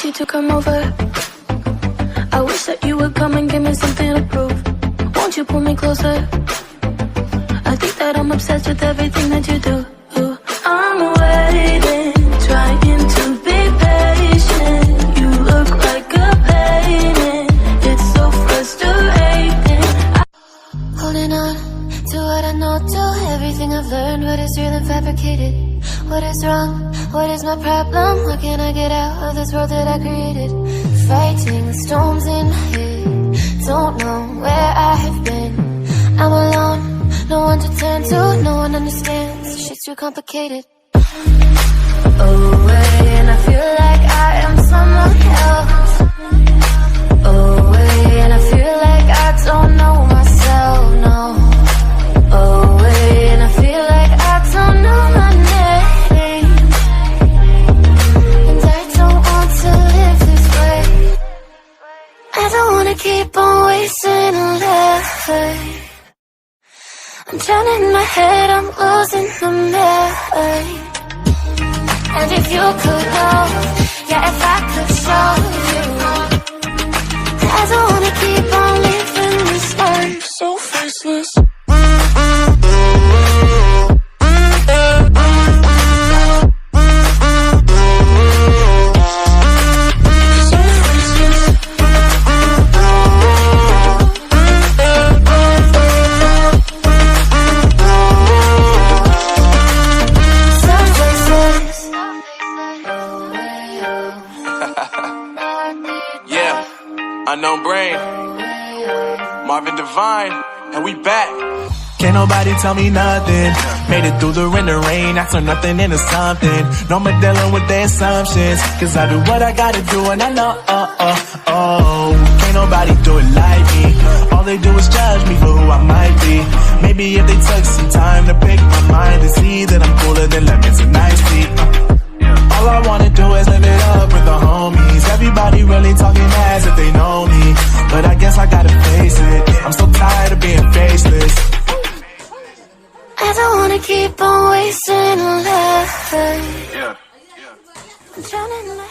want you to come over. I wish that you would come and give me something to prove. Won't you pull me closer? I think that I'm obsessed with everything that you do. I'm waiting, trying to be patient. You look like a painting. It's so frustrating. Holding on to what I know, to everything I've learned. What is real and fabricated? What is wrong? What is my problem? How can I get out of this world that I created? Fighting the storms in my head. Don't know where I have been. I'm alone, no one to turn to. No one understands, shit's too complicated. Away, and I feel like I am someone else. Away, and I feel like I don't know myself, no. Away, and I feel like I don't know my name. And I don't want to live this way. I don't wanna keep on wasting a life. I'm drowning in my head, I'm losing my mind. And if you could know, yeah, if I could show you, I don't wanna keep on living this life so faceless. Unknown brain, Marvin Divine, and we back. Can't nobody tell me nothing. Made it through the rain and rain. I turn nothing into something. No more dealing with their assumptions. Cause I do what I gotta do and I know, can't nobody do it like me. All they do is judge me for who I might be. Maybe if they took some time to pick my mind and see that I'm cooler than lemons and iced tea. All I wanna do is live it up with the homies. Everybody really talking as if they know me, but I guess I gotta face it. I'm so tired of being faceless. I don't wanna keep on wasting a life. I'm drowning in my